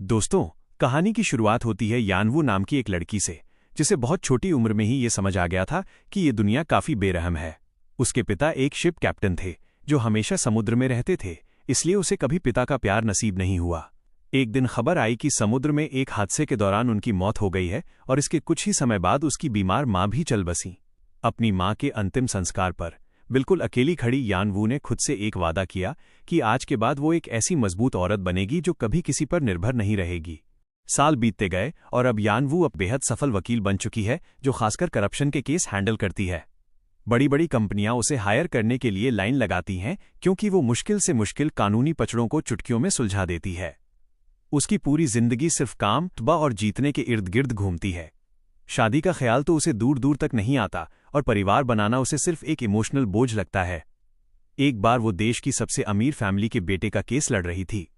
दोस्तों, कहानी की शुरुआत होती है यानवू नाम की एक लड़की से, जिसे बहुत छोटी उम्र में ही ये समझ आ गया था कि ये दुनिया काफी बेरहम है। उसके पिता एक शिप कैप्टन थे जो हमेशा समुद्र में रहते थे, इसलिए उसे कभी पिता का प्यार नसीब नहीं हुआ। एक दिन खबर आई कि समुद्र में एक हादसे के दौरान उनकी मौत हो गई है और इसके कुछ ही समय बाद उसकी बीमार माँ भी चल बसी। अपनी माँ के अंतिम संस्कार पर बिल्कुल अकेली खड़ी यानवू ने खुद से एक वादा किया कि आज के बाद वो एक ऐसी मजबूत औरत बनेगी जो कभी किसी पर निर्भर नहीं रहेगी। साल बीतते गए और अब यानवू अब बेहद सफल वकील बन चुकी है, जो खासकर करप्शन के केस हैंडल करती है। बड़ी बड़ी कंपनियां उसे हायर करने के लिए लाइन लगाती हैं क्योंकि वो मुश्किल से मुश्किल कानूनी पचड़ों को चुटकियों में सुलझा देती है। उसकी पूरी जिंदगी सिर्फ काम, तबा और जीतने के इर्द गिर्द घूमती है। शादी का ख्याल तो उसे दूर दूर तक नहीं आता और परिवार बनाना उसे सिर्फ एक इमोशनल बोझ लगता है। एक बार वो देश की सबसे अमीर फैमिली के बेटे का केस लड़ रही थी।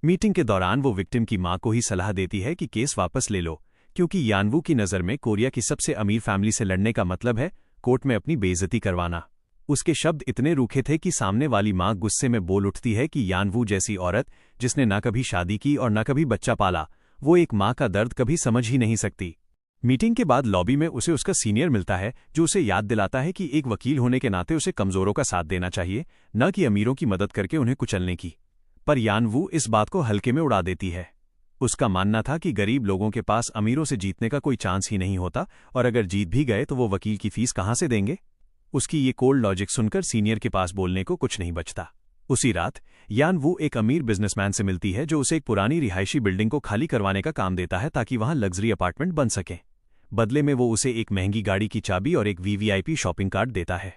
मीटिंग के दौरान वो विक्टिम की मां को ही सलाह देती है कि केस वापस ले लो, क्योंकि यानवू की नज़र में कोरिया की सबसे अमीर फैमिली से लड़ने का मतलब है कोर्ट में अपनी बेइज्जती करवाना। उसके शब्द इतने रूखे थे कि सामने वाली मां गुस्से में बोल उठती है कि यानवू जैसी औरत, जिसने न कभी शादी की और न कभी बच्चा पाला, वो एक मां का दर्द कभी समझ ही नहीं सकती। मीटिंग के बाद लॉबी में उसे उसका सीनियर मिलता है, जो उसे याद दिलाता है कि एक वकील होने के नाते उसे कमजोरों का साथ देना चाहिए, न कि अमीरों की मदद करके उन्हें कुचलने की। पर यानवू इस बात को हल्के में उड़ा देती है। उसका मानना था कि गरीब लोगों के पास अमीरों से जीतने का कोई चांस ही नहीं होता, और अगर जीत भी गए तो वो वकील की फीस कहाँ से देंगे। उसकी ये कोल्ड लॉजिक सुनकर सीनियर के पास बोलने को कुछ नहीं बचता। उसी रात यानवू एक अमीर बिजनेसमैन से मिलती है, जो उसे एक पुरानी रिहायशी बिल्डिंग को खाली करवाने का काम देता है ताकि वहां लग्जरी अपार्टमेंट बन सके। बदले में वो उसे एक महंगी गाड़ी की चाबी और एक वीवीआईपी शॉपिंग कार्ड देता है।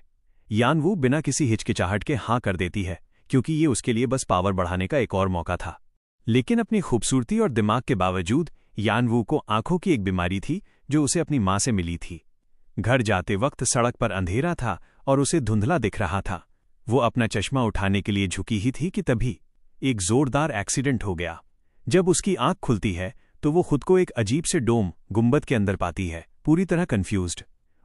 यानवू बिना किसी हिचकिचाहट के हाँ कर देती है, क्योंकि ये उसके लिए बस पावर बढ़ाने का एक और मौका था। लेकिन अपनी खूबसूरती और दिमाग के बावजूद यानवू को आंखों की एक बीमारी थी, जो उसे अपनी मां से मिली थी। घर जाते वक्त सड़क पर अंधेरा था और उसे धुंधला दिख रहा था। वो अपना चश्मा उठाने के लिए झुकी ही थी कि तभी एक जोरदार एक्सीडेंट हो गया। जब उसकी आंख खुलती है तो वो खुद को एक अजीब से गुंबद के अंदर पाती है, पूरी तरह कंफ्यूज्ड।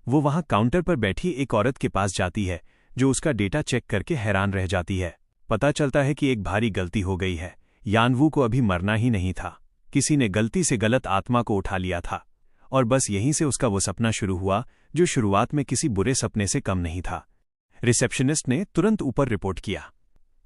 वो वहां काउंटर पर बैठी एक औरत के पास जाती है, जो उसका डेटा चेक करके हैरान रह जाती है। पता चलता है कि एक भारी गलती हो गई है। यानवू को अभी मरना ही नहीं था, किसी ने गलती से गलत आत्मा को उठा लिया था, और बस यहीं से उसका वो सपना शुरू हुआ जो शुरुआत में किसी बुरे सपने से कम नहीं था। रिसेप्शनिस्ट ने तुरंत ऊपर रिपोर्ट किया,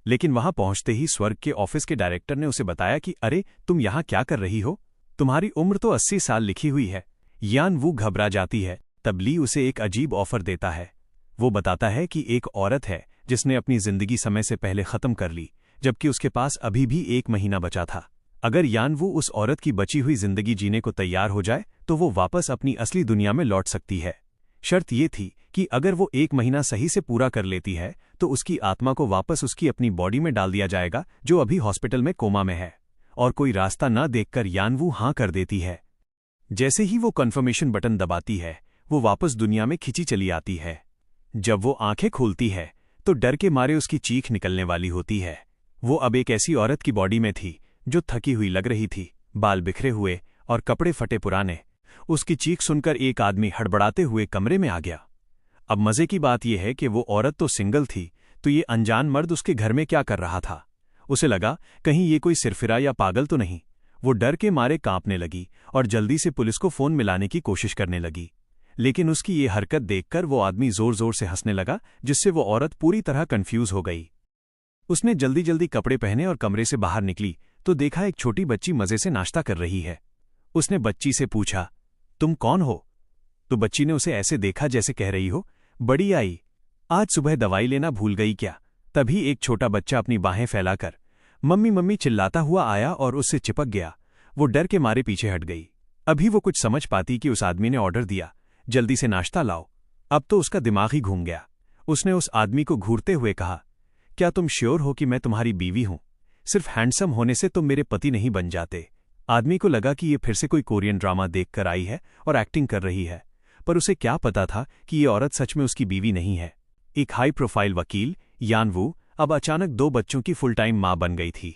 लेकिन वहां पहुंचते ही स्वर्ग के ऑफिस के डायरेक्टर ने उसे बताया कि अरे, तुम यहां क्या कर रही हो? तुम्हारी उम्र तो 80 साल लिखी हुई है। यानवू घबरा जाती है। तब ली उसे एक अजीब ऑफर देता है। वो बताता है कि एक औरत है जिसने अपनी जिंदगी समय से पहले खत्म कर ली, जबकि उसके पास अभी भी 1 महीना बचा था। अगर यानवू उस औरत की बची हुई जिंदगी जीने को तैयार हो जाए तो वो वापस अपनी असली दुनिया में लौट सकती है। शर्त ये थी कि अगर वो 1 महीना सही से पूरा कर लेती है तो उसकी आत्मा को वापस उसकी अपनी बॉडी में डाल दिया जाएगा, जो अभी हॉस्पिटल में कोमा में है। और कोई रास्ता न देखकर यानवू हाँ कर देती है। जैसे ही वो कन्फर्मेशन बटन दबाती है, वो वापस दुनिया में खिंची चली आती है। जब वो आंखें खोलती है तो डर के मारे उसकी चीख निकलने वाली होती है। वो अब एक ऐसी औरत की बॉडी में थी जो थकी हुई लग रही थी, बाल बिखरे हुए और कपड़े फटे पुराने। उसकी चीख सुनकर एक आदमी हड़बड़ाते हुए कमरे में आ गया। अब मजे की बात यह है कि वो औरत तो सिंगल थी, तो ये अनजान मर्द उसके घर में क्या कर रहा था। उसे लगा कहीं ये कोई सिरफिरा या पागल तो नहीं। वो डर के मारे कांपने लगी और जल्दी से पुलिस को फोन मिलाने की कोशिश करने लगी। लेकिन उसकी ये हरकत देखकर वो आदमी जोर जोर से हंसने लगा, जिससे वो औरत पूरी तरह कंफ्यूज हो गई। उसने जल्दी जल्दी कपड़े पहने और कमरे से बाहर निकली तो देखा एक छोटी बच्ची मजे से नाश्ता कर रही है। उसने बच्ची से पूछा, तुम कौन हो? तो बच्ची ने उसे ऐसे देखा जैसे कह रही हो, बड़ी आई, आज सुबह दवाई लेना भूल गई क्या? तभी एक छोटा बच्चा अपनी बाहें फैलाकर मम्मी मम्मी चिल्लाता हुआ आया और उससे चिपक गया। वो डर के मारे पीछे हट गई। अभी वो कुछ समझ पाती कि उस आदमी ने ऑर्डर दिया, जल्दी से नाश्ता लाओ। अब तो उसका दिमाग ही घूम गया। उसने उस आदमी को घूरते हुए कहा, क्या तुम श्योर हो कि मैं तुम्हारी बीवी हूं? सिर्फ हैंडसम होने से तुम मेरे पति नहीं बन जाते। आदमी को लगा कि ये फिर से कोई कोरियन ड्रामा देखकर आई है और एक्टिंग कर रही है, पर उसे क्या पता था कि ये औरत सच में उसकी बीवी नहीं है। एक हाई प्रोफाइल वकील यानवू अब अचानक 2 बच्चों की फुल टाइम मां बन गई थी।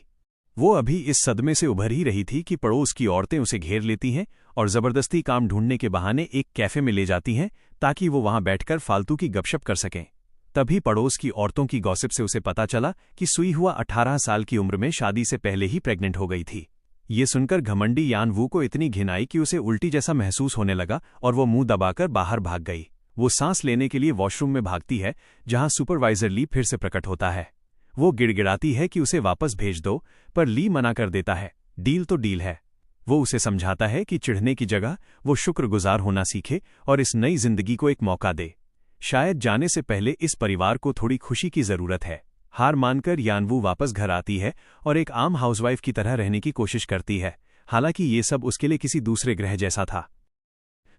वो अभी इस सदमे से उभर ही रही थी कि पड़ोस की औरतें उसे घेर लेती हैं और जबरदस्ती काम ढूंढने के बहाने एक कैफे में ले जाती हैं ताकि वो वहां बैठकर फालतू की गपशप कर सकें। तभी पड़ोस की औरतों की गॉसिप से उसे पता चला कि सुई हुआ 18 साल की उम्र में शादी से पहले ही प्रेग्नेंट हो गई थी। ये सुनकर घमंडी यान वू को इतनी घिन आई कि उसे उल्टी जैसा महसूस होने लगा और वो मुंह दबाकर बाहर भाग गई। वो सांस लेने के लिए वॉशरूम में भागती है, जहां सुपरवाइजर ली फिर से प्रकट होता है। वो गिड़गिड़ाती है कि उसे वापस भेज दो, पर ली मना कर देता है। डील तो डील है। वो उसे समझाता है कि चिढ़ने की जगह वो शुक्रगुजार होना सीखे और इस नई जिंदगी को एक मौका दे। शायद जाने से पहले इस परिवार को थोड़ी खुशी की जरूरत है। हार मानकर यानवू वापस घर आती है और एक आम हाउसवाइफ की तरह रहने की कोशिश करती है, हालांकि ये सब उसके लिए किसी दूसरे ग्रह जैसा था।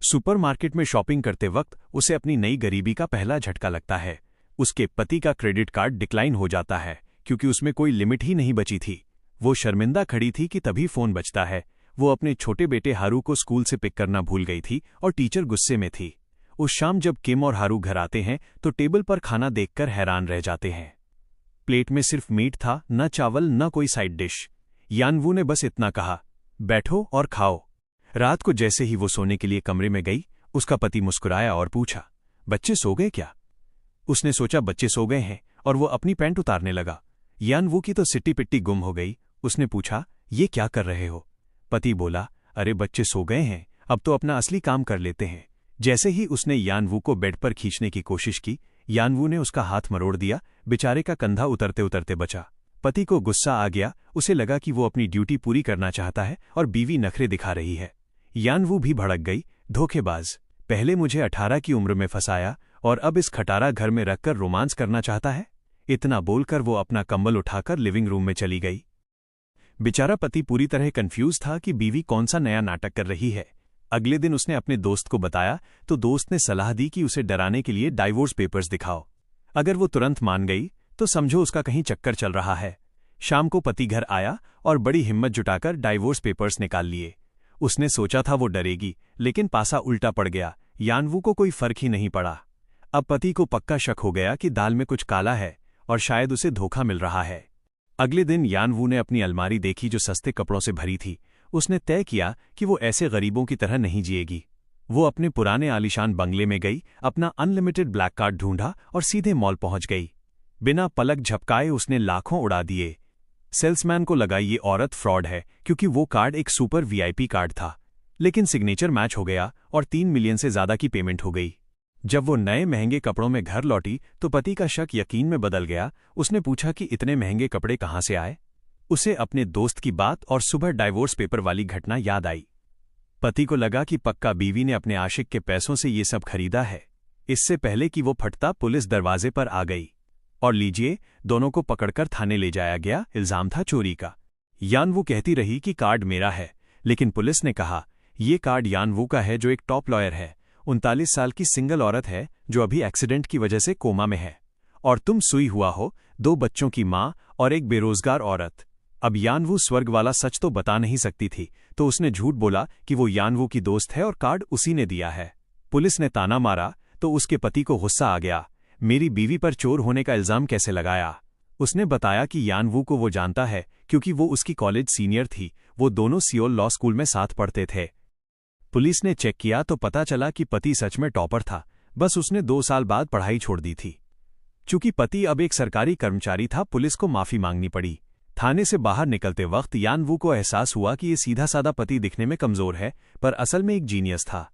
सुपरमार्केट में शॉपिंग करते वक्त उसे अपनी नई गरीबी का पहला झटका लगता है। उसके पति का क्रेडिट कार्ड डिक्लाइन हो जाता है क्योंकि उसमें कोई लिमिट ही नहीं बची थी। वो शर्मिंदा खड़ी थी कि तभी फोन बजता है। वो अपने छोटे बेटे हारू को स्कूल से पिक करना भूल गई थी और टीचर गुस्से में थी। उस शाम जब किम और हारू घर आते हैं तो टेबल पर खाना देखकर हैरान रह जाते हैं। प्लेट में सिर्फ मीट था, न चावल न कोई साइड डिश। यानवू ने बस इतना कहा, बैठो और खाओ। रात को जैसे ही वो सोने के लिए कमरे में गई, उसका पति मुस्कुराया और पूछा, बच्चे सो गए क्या? उसने सोचा बच्चे सो गए हैं और वो अपनी पैंट उतारने लगा। यानवू की तो सिट्टी पिट्टी गुम हो गई। उसने पूछा, ये क्या कर रहे हो? पति बोला, अरे बच्चे सो गए हैं, अब तो अपना असली काम कर लेते हैं। जैसे ही उसने यानवू को बेड पर खींचने की कोशिश की, यानवू ने उसका हाथ मरोड़ दिया। बेचारे का कंधा उतरते उतरते बचा। पति को गुस्सा आ गया। उसे लगा कि वो अपनी ड्यूटी पूरी करना चाहता है और बीवी नखरे दिखा रही है। यानवू भी भड़क गई, धोखेबाज, पहले मुझे 18 की उम्र में फंसाया और अब इस खटारा घर में रखकर रोमांस करना चाहता है। इतना बोलकर वो अपना कंबल उठाकर लिविंग रूम में चली गई। बेचारा पति पूरी तरह कंफ्यूज था कि बीवी कौन सा नया नाटक कर रही है। अगले दिन उसने अपने दोस्त को बताया तो दोस्त ने सलाह दी कि उसे डराने के लिए डाइवोर्स पेपर्स दिखाओ। अगर वो तुरंत मान गई तो समझो उसका कहीं चक्कर चल रहा है। शाम को पति घर आया और बड़ी हिम्मत जुटाकर डाइवोर्स पेपर्स निकाल लिए। उसने सोचा था वो डरेगी, लेकिन पासा उल्टा पड़ गया। यानवू को कोई फर्क ही नहीं पड़ा। अब पति को पक्का शक हो गया कि दाल में कुछ काला है और शायद उसे धोखा मिल रहा है। अगले दिन यानवू ने अपनी अलमारी देखी जो सस्ते कपड़ों से भरी थी। उसने तय किया कि वो ऐसे गरीबों की तरह नहीं जिएगी। वो अपने पुराने आलीशान बंगले में गई, अपना अनलिमिटेड ब्लैक कार्ड ढूंढा और सीधे मॉल पहुंच गई। बिना पलक झपकाए उसने लाखों उड़ा दिए। सेल्समैन को लगा ये औरत फ्रॉड है क्योंकि वो कार्ड एक सुपर वीआईपी कार्ड था, लेकिन सिग्नेचर मैच हो गया और 3 मिलियन से ज्यादा की पेमेंट हो गई। जब वो नए महंगे कपड़ों में घर लौटी तो पति का शक यकीन में बदल गया। उसने पूछा कि इतने महंगे कपड़े कहाँ से आए। उसे अपने दोस्त की बात और सुबह डाइवोर्स पेपर वाली घटना याद आई। पति को लगा कि पक्का बीवी ने अपने आशिक के पैसों से ये सब खरीदा है। इससे पहले कि वो फटता, पुलिस दरवाजे पर आ गई और लीजिए, दोनों को पकड़कर थाने ले जाया गया। इल्जाम था चोरी का। यानवू कहती रही कि कार्ड मेरा है, लेकिन पुलिस ने कहा ये कार्ड यानवू का है जो एक टॉप लॉयर है, 39 साल की सिंगल औरत है जो अभी एक्सीडेंट की वजह से कोमा में है, और तुम सुई हुआ हो, 2 बच्चों की माँ और एक बेरोजगार औरत। अब यानवू स्वर्ग वाला सच तो बता नहीं सकती थी, तो उसने झूठ बोला कि वो यानवू की दोस्त है और कार्ड उसी ने दिया है। पुलिस ने ताना मारा तो उसके पति को गुस्सा आ गया। मेरी बीवी पर चोर होने का इल्जाम कैसे लगाया? उसने बताया कि यानवू को वो जानता है क्योंकि वो उसकी कॉलेज सीनियर थी। वो दोनों सियोल लॉ स्कूल में साथ पढ़ते थे। पुलिस ने चेक किया तो पता चला कि पति सच में टॉपर था, बस उसने 2 साल बाद पढ़ाई छोड़ दी थी। चूंकि पति अब एक सरकारी कर्मचारी था, पुलिस को माफी मांगनी पड़ी। थाने से बाहर निकलते वक्त यानवू को एहसास हुआ कि ये सीधा साधा पति दिखने में कमजोर है, पर असल में एक जीनियस था।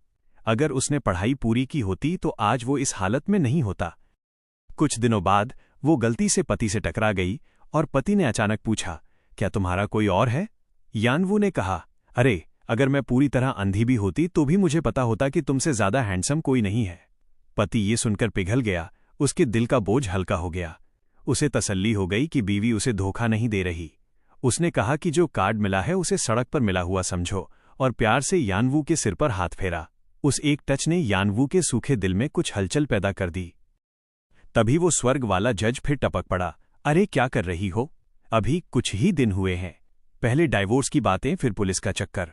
अगर उसने पढ़ाई पूरी की होती तो आज वो इस हालत में नहीं होता। कुछ दिनों बाद वो गलती से पति से टकरा गई और पति ने अचानक पूछा, क्या तुम्हारा कोई और है? यानवू ने कहा, अरे अगर मैं पूरी तरह अंधी भी होती तो भी मुझे पता होता कि तुमसे ज्यादा हैंडसम कोई नहीं है। पति ये सुनकर पिघल गया। उसके दिल का बोझ हल्का हो गया। उसे तसल्ली हो गई कि बीवी उसे धोखा नहीं दे रही। उसने कहा कि जो कार्ड मिला है उसे सड़क पर मिला हुआ समझो, और प्यार से यानवू के सिर पर हाथ फेरा। उस एक टच ने यानवू के सूखे दिल में कुछ हलचल पैदा कर दी। तभी वो स्वर्ग वाला जज फिर टपक पड़ा, अरे क्या कर रही हो? अभी कुछ ही दिन हुए हैं। पहले डाइवोर्स की बातें, फिर पुलिस का चक्कर।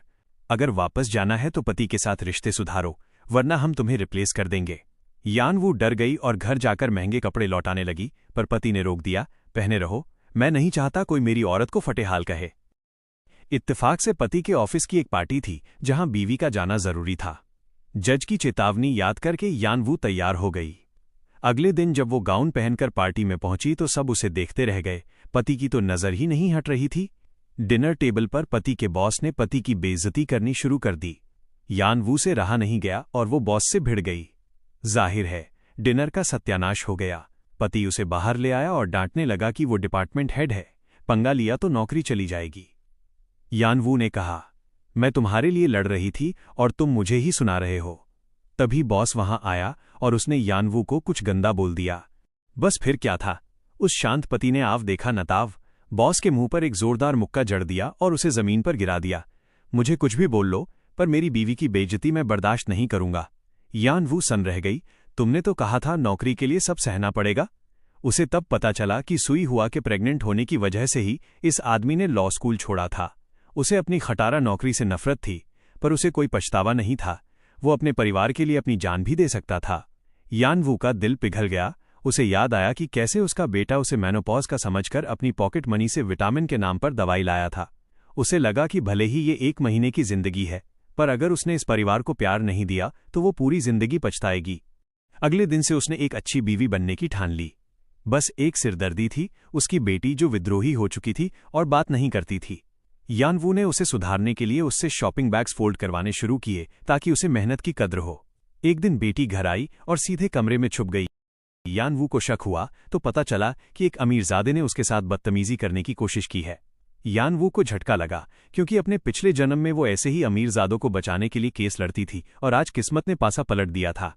अगर वापस जाना है तो पति के साथ रिश्ते सुधारो, वरना हम तुम्हें रिप्लेस कर देंगे। यानवू डर गई और घर जाकर महंगे कपड़े लौटाने लगी, पर पति ने रोक दिया, पहने रहो, मैं नहीं चाहता कोई मेरी औरत को फटेहाल कहे। इत्तेफाक से पति के ऑफिस की एक पार्टी थी जहां बीवी का जाना जरूरी था। जज की चेतावनी याद करके यानवू तैयार हो गई। अगले दिन जब वो गाउन पहनकर पार्टी में पहुंची तो सब उसे देखते रह गए। पति की तो नजर ही नहीं हट रही थी। डिनर टेबल पर पति के बॉस ने पति की बेइज्जती करनी शुरू कर दी। यानवू से रहा नहीं गया और वो बॉस से भिड़ गई। जाहिर है डिनर का सत्यानाश हो गया। पति उसे बाहर ले आया और डांटने लगा कि वो डिपार्टमेंट हेड है, पंगा लिया तो नौकरी चली जाएगी। यानवू ने कहा, मैं तुम्हारे लिए लड़ रही थी और तुम मुझे ही सुना रहे हो। तभी बॉस वहां आया और उसने यानवू को कुछ गंदा बोल दिया। बस फिर क्या था, उस शांत पति ने आव देखा नताव, बॉस के मुंह पर एक जोरदार मुक्का जड़ दिया और उसे जमीन पर गिरा दिया। मुझे कुछ भी बोल लो, पर मेरी बीवी की बेइज्जती मैं बर्दाश्त नहीं करूंगा। यानवू सन रह गई, तुमने तो कहा था नौकरी के लिए सब सहना पड़ेगा। उसे तब पता चला कि सुई हुआ के प्रेग्नेंट होने की वजह से ही इस आदमी ने लॉ स्कूल छोड़ा था। उसे अपनी खटारा नौकरी से नफरत थी, पर उसे कोई पछतावा नहीं था। वो अपने परिवार के लिए अपनी जान भी दे सकता था। यानवू का दिल पिघल गया। उसे याद आया कि कैसे उसका बेटा उसे मेनोपॉज का समझकर अपनी पॉकेट मनी से विटामिन के नाम पर दवाई लाया था। उसे लगा कि भले ही ये 1 महीने की जिंदगी है, पर अगर उसने इस परिवार को प्यार नहीं दिया तो वो पूरी जिंदगी पछताएगी। अगले दिन से उसने एक अच्छी बीवी बनने की ठान ली। बस एक सिरदर्दी थी, उसकी बेटी जो विद्रोही हो चुकी थी और बात नहीं करती थी। यानवू ने उसे सुधारने के लिए उससे शॉपिंग बैग्स फोल्ड करवाने शुरू किए ताकि उसे मेहनत की कद्र हो। एक दिन बेटी घर आई और सीधे कमरे में छुप गई। यानवू को शक हुआ तो पता चला कि एक अमीरजादे ने उसके साथ बदतमीजी करने की कोशिश की है। यानवू को झटका लगा, क्योंकि अपने पिछले जन्म में वो ऐसे ही अमीरजादों को बचाने के लिए केस लड़ती थी और आज किस्मत ने पासा पलट दिया था।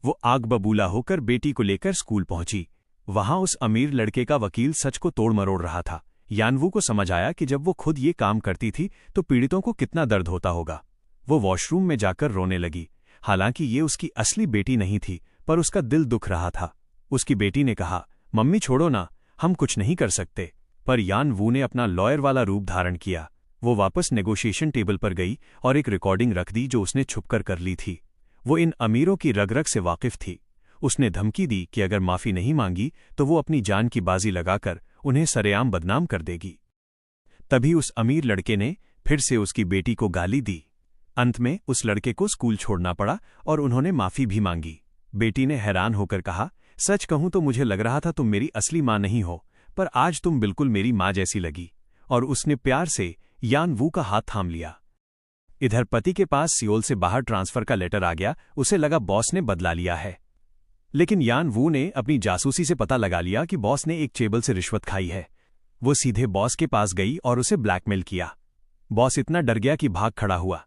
वो आग बबूला होकर बेटी को लेकर स्कूल पहुंची। वहां उस अमीर लड़के का वकील सच को तोड़ मरोड़ रहा था। यानवू को समझ आया कि जब वो खुद ये काम करती थी तो पीड़ितों को कितना दर्द होता होगा। वो वॉशरूम में जाकर रोने लगी। हालांकि ये उसकी असली बेटी नहीं थी, पर उसका दिल दुख रहा था। उसकी बेटी ने कहा, मम्मी छोड़ो ना, हम कुछ नहीं कर सकते। पर यानवू ने अपना लॉयर वाला रूप धारण किया। वो वापस नेगोशिएशन टेबल पर गई और एक रिकॉर्डिंग रख दी जो उसने छुपकर कर ली थी। वो इन अमीरों की रग-रग से वाकिफ थी। उसने धमकी दी कि अगर माफी नहीं मांगी तो वो अपनी जान की बाजी लगाकर उन्हें सरेआम बदनाम कर देगी। तभी उस अमीर लड़के ने फिर से उसकी बेटी को गाली दी। अंत में उस लड़के को स्कूल छोड़ना पड़ा और उन्होंने माफी भी मांगी। बेटी ने हैरान होकर कहा, सच कहूं तो मुझे लग रहा था तुम मेरी असली मां नहीं हो, पर आज तुम बिल्कुल मेरी मां जैसी लगी। और उसने प्यार से यानवू का हाथ थाम लिया। इधर पति के पास सियोल से बाहर ट्रांसफर का लेटर आ गया। उसे लगा बॉस ने बदला लिया है, लेकिन यानवू ने अपनी जासूसी से पता लगा लिया कि बॉस ने एक चेबल से रिश्वत खाई है। वो सीधे बॉस के पास गई और उसे ब्लैकमेल किया। बॉस इतना डर गया कि भाग खड़ा हुआ।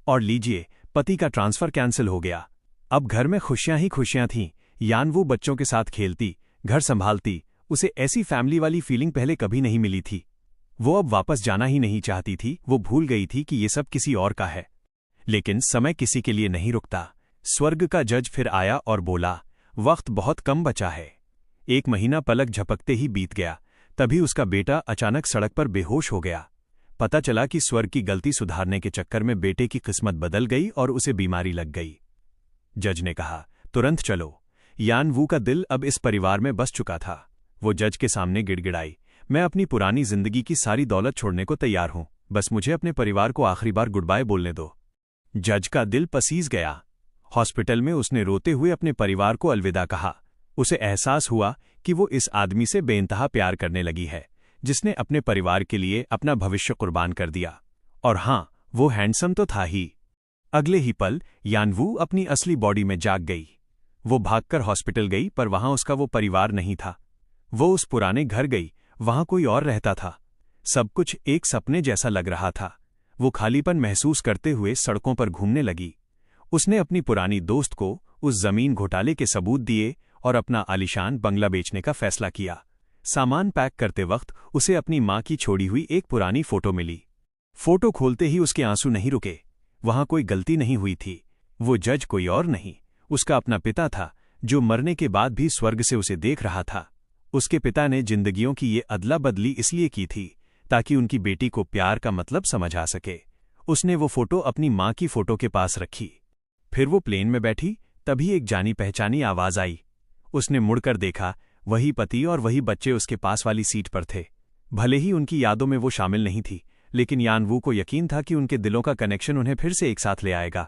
और लीजिए, पति का ट्रांसफर कैंसिल हो गया। अब घर में खुशियां ही खुशियां थीं। यानवू बच्चों के साथ खेलती, घर संभालती। उसे ऐसी फैमिली वाली फीलिंग पहले कभी नहीं मिली थी। वो अब वापस जाना ही नहीं चाहती थी। वो भूल गई थी कि ये सब किसी और का है। लेकिन समय किसी के लिए नहीं रुकता। स्वर्ग का जज फिर आया और बोला, वक्त बहुत कम बचा है। 1 महीना पलक झपकते ही बीत गया। तभी उसका बेटा अचानक सड़क पर बेहोश हो गया। पता चला कि स्वर्ग की गलती सुधारने के चक्कर में बेटे की किस्मत बदल गई और उसे बीमारी लग गई। जज ने कहा, तुरंत चलो। यानवू का दिल अब इस परिवार में बस चुका था। वो जज के सामने गिड़गिड़ाई, मैं अपनी पुरानी जिंदगी की सारी दौलत छोड़ने को तैयार हूं, बस मुझे अपने परिवार को आखिरी बार गुड बाय बोलने दो। जज का दिल पसीज गया। हॉस्पिटल में उसने रोते हुए अपने परिवार को अलविदा कहा। उसे एहसास हुआ कि वो इस आदमी से बेइंतहा प्यार करने लगी है, जिसने अपने परिवार के लिए अपना भविष्य कुर्बान कर दिया। और हाँ, वो हैंडसम तो था ही। अगले ही पल यानवू अपनी असली बॉडी में जाग गई। वो भागकर हॉस्पिटल गई, पर वहां उसका वो परिवार नहीं था। वो उस पुराने घर गई, वहां कोई और रहता था। सब कुछ एक सपने जैसा लग रहा था। वो खालीपन महसूस करते हुए सड़कों पर घूमने लगी। उसने अपनी पुरानी दोस्त को उस जमीन घोटाले के सबूत दिए और अपना आलीशान बंगला बेचने का फैसला किया। सामान पैक करते वक्त उसे अपनी मां की छोड़ी हुई एक पुरानी फोटो मिली। फोटो खोलते ही उसके आंसू नहीं रुके। वहां कोई गलती नहीं हुई थी। वो जज कोई और नहीं, उसका अपना पिता था, जो मरने के बाद भी स्वर्ग से उसे देख रहा था। उसके पिता ने जिंदगियों की ये अदला बदली इसलिए की थी ताकि उनकी बेटी को प्यार का मतलब समझ आ सके। उसने वो फोटो अपनी मां की फोटो के पास रखी। फिर वो प्लेन में बैठी, तभी एक जानी पहचानी आवाज आई। उसने मुड़कर देखा, वही पति और वही बच्चे उसके पास वाली सीट पर थे। भले ही उनकी यादों में वो शामिल नहीं थी, लेकिन यानवू को यकीन था कि उनके दिलों का कनेक्शन उन्हें फिर से एक साथ ले आएगा।